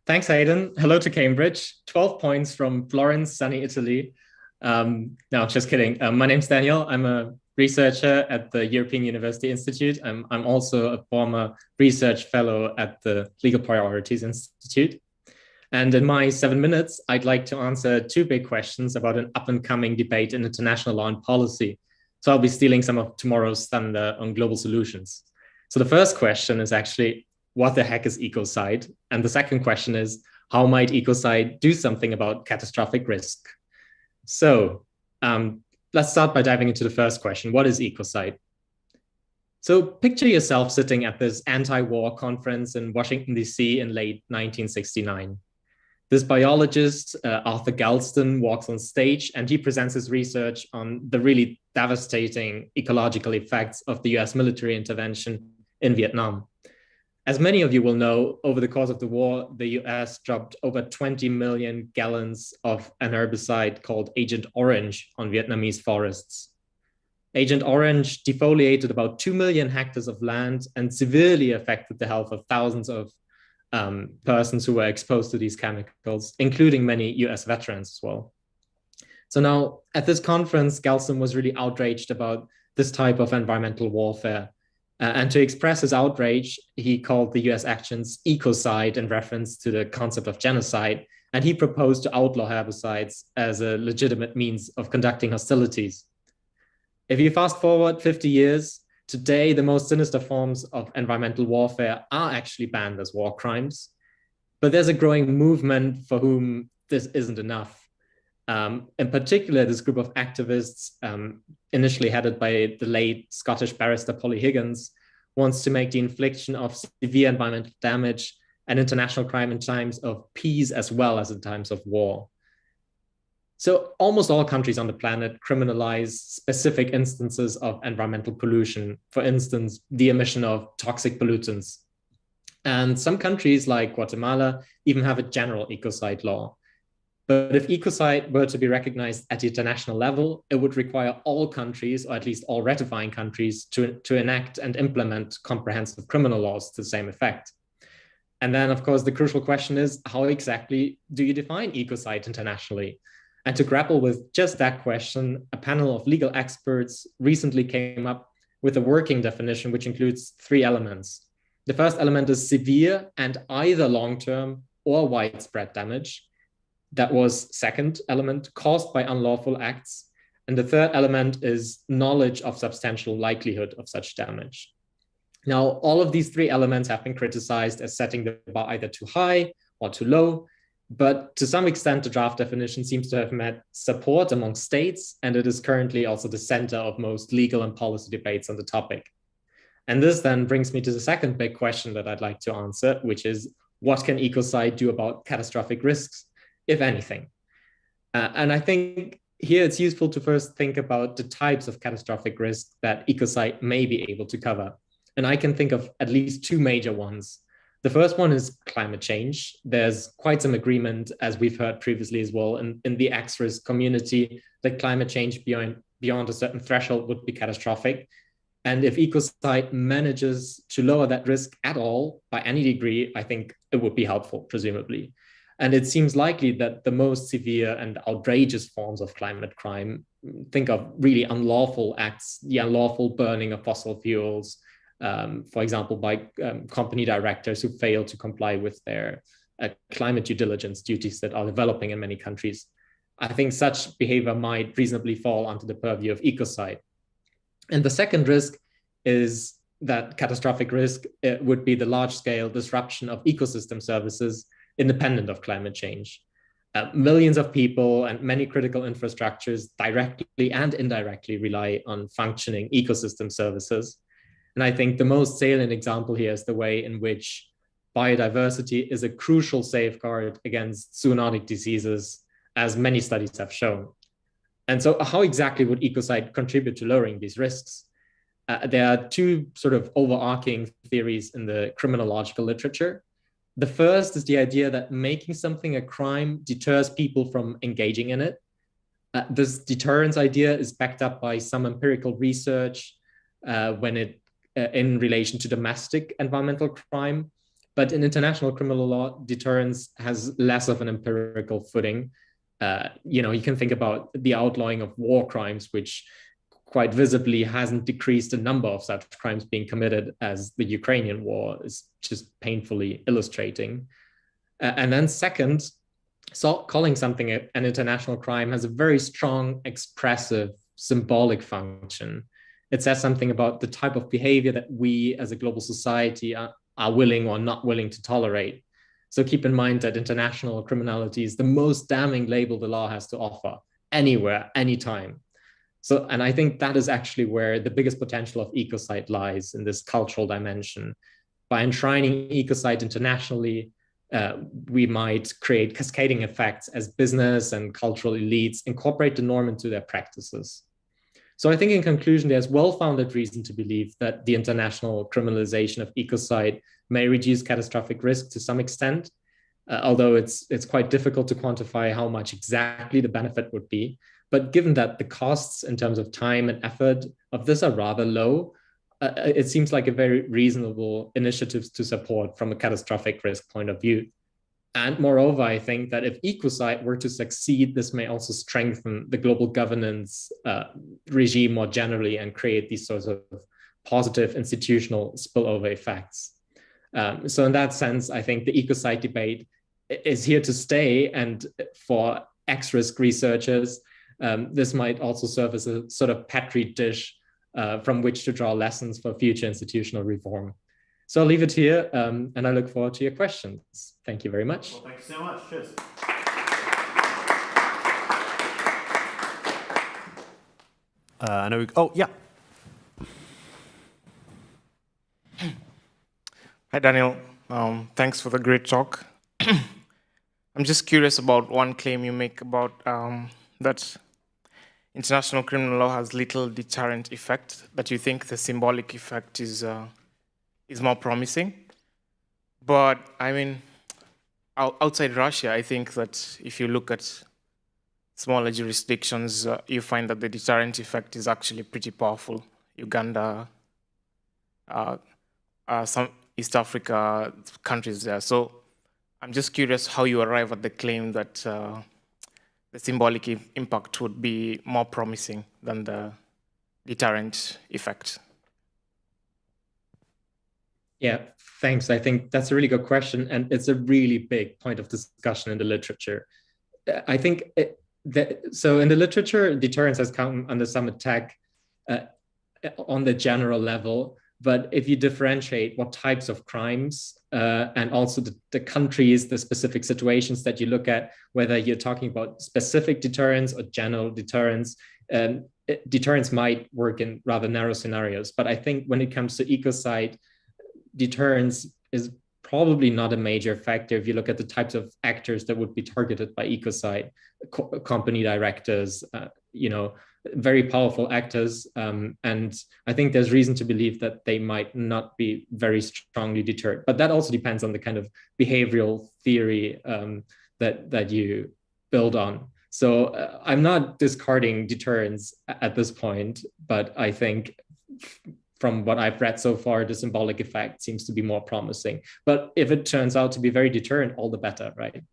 Thanks, Hayden. Hello to Cambridge. 12 points from Florence, sunny Italy. No, just kidding. My name's Daniel. I'm a researcher at the European University Institute. I'm also a former research fellow at the Legal Priorities Institute. And in my 7 minutes, I'd like to answer two big questions about an up and coming debate in international law and policy. So I'll be stealing some of tomorrow's thunder on global solutions. So the first question is actually, what the heck is Ecocide? And the second question is, how might Ecocide do something about catastrophic risk? So let's start by diving into the first question. What is Ecocide? So picture yourself sitting at this anti-war conference in Washington, D.C. in late 1969. This biologist, Arthur Galston, walks on stage and he presents his research on the really devastating ecological effects of the US military intervention in Vietnam. As many of you will know, over the course of the war, the US dropped over 20 million gallons of an herbicide called Agent Orange on Vietnamese forests. Agent Orange defoliated about 2 million hectares of land and severely affected the health of thousands of persons who were exposed to these chemicals, including many US veterans as well. So now at this conference, Galston was really outraged about this type of environmental warfare. And to express his outrage, he called the US actions ecocide in reference to the concept of genocide. And he proposed to outlaw herbicides as a legitimate means of conducting hostilities. If you fast forward 50 years, today, the most sinister forms of environmental warfare are actually banned as war crimes. But there's a growing movement for whom this isn't enough. In particular, this group of activists, initially headed by the late Scottish barrister Polly Higgins, wants to make the infliction of severe environmental damage an international crime in times of peace as well as in times of war. So almost all countries on the planet criminalize specific instances of environmental pollution, for instance, the emission of toxic pollutants. And some countries like Guatemala even have a general ecocide law. But if ecocide were to be recognized at the international level, it would require all countries, or at least all ratifying countries, to enact and implement comprehensive criminal laws to the same effect. And then, of course, the crucial question is, how exactly do you define ecocide internationally? And to grapple with just that question, a panel of legal experts recently came up with a working definition, which includes three elements. The first element is severe and either long-term or widespread damage. That was second element, caused by unlawful acts. And the third element is knowledge of substantial likelihood of such damage. Now, all of these three elements have been criticized as setting the bar either too high or too low. But to some extent, the draft definition seems to have met support among states, and it is currently also the center of most legal and policy debates on the topic. And this then brings me to the second big question that I'd like to answer, which is, what can Ecocide do about catastrophic risks, if anything? And I think here it's useful to first think about the types of catastrophic risk that Ecocide may be able to cover. And I can think of at least two major ones. The first one is climate change. There's quite some agreement, as we've heard previously as well, in the X-risk community, that climate change beyond a certain threshold would be catastrophic. And if Ecocide manages to lower that risk at all, by any degree, I think it would be helpful, presumably. And it seems likely that the most severe and outrageous forms of climate crime, think of really unlawful acts, the unlawful burning of fossil fuels, for example, by company directors who fail to comply with their climate due diligence duties that are developing in many countries. I think such behavior might reasonably fall under the purview of Ecocide. And the second risk is that catastrophic risk would be the large-scale disruption of ecosystem services independent of climate change. Millions of people and many critical infrastructures directly and indirectly rely on functioning ecosystem services. And I think the most salient example here is the way in which biodiversity is a crucial safeguard against zoonotic diseases, as many studies have shown. And so how exactly would Ecocide contribute to lowering these risks? There are two sort of overarching theories in the criminological literature. The first is the idea that making something a crime deters people from engaging in it. This deterrence idea is backed up by some empirical research in relation to domestic environmental crime. But in international criminal law, deterrence has less of an empirical footing. You can think about the outlawing of war crimes, which quite visibly hasn't decreased the number of such crimes being committed as the Ukrainian war is just painfully illustrating. And then second, calling something an international crime has a very strong, expressive, symbolic function. It says something about the type of behavior that we as a global society are willing or not willing to tolerate. So keep in mind that international criminality is the most damning label the law has to offer, anywhere, anytime. So, and I think that is actually where the biggest potential of Ecocide lies, in this cultural dimension. By enshrining Ecocide internationally, we might create cascading effects as business and cultural elites incorporate the norm into their practices. So I think in conclusion, there's well-founded reason to believe that the international criminalization of ecocide may reduce catastrophic risk to some extent, although it's quite difficult to quantify how much exactly the benefit would be. But given that the costs in terms of time and effort of this are rather low, it seems like a very reasonable initiative to support from a catastrophic risk point of view. And moreover, I think that if Ecocide were to succeed, this may also strengthen the global governance regime more generally and create these sorts of positive institutional spillover effects. So in that sense, I think the Ecocide debate is here to stay. And for X-risk researchers, this might also serve as a sort of petri dish from which to draw lessons for future institutional reform. So I'll leave it here, and I look forward to your questions. Thank you very much. Well, thank you so much. Cheers. I know. Oh, yeah. Hi, Daniel. Thanks for the great talk. I'm just curious about one claim you make about that international criminal law has little deterrent effect, that you think the symbolic effect is more promising. But I mean, outside Russia, I think that if you look at smaller jurisdictions, you find that the deterrent effect is actually pretty powerful. Uganda, some East Africa countries there. So I'm just curious how you arrive at the claim that the symbolic impact would be more promising than the deterrent effect. Yeah, thanks. I think that's a really good question, and it's a really big point of discussion in the literature. I think so in the literature, deterrence has come under some attack on the general level. But if you differentiate what types of crimes and also the countries, the specific situations that you look at, whether you're talking about specific deterrence or general deterrence, deterrence might work in rather narrow scenarios. But I think when it comes to ecocide, deterrence is probably not a major factor if you look at the types of actors that would be targeted by ecocide, company directors, very powerful actors. And I think there's reason to believe that they might not be very strongly deterred. But that also depends on the kind of behavioral theory that you build on. So I'm not discarding deterrence at this point, but I think from what I've read so far, the symbolic effect seems to be more promising. But if it turns out to be very deterrent, all the better, right?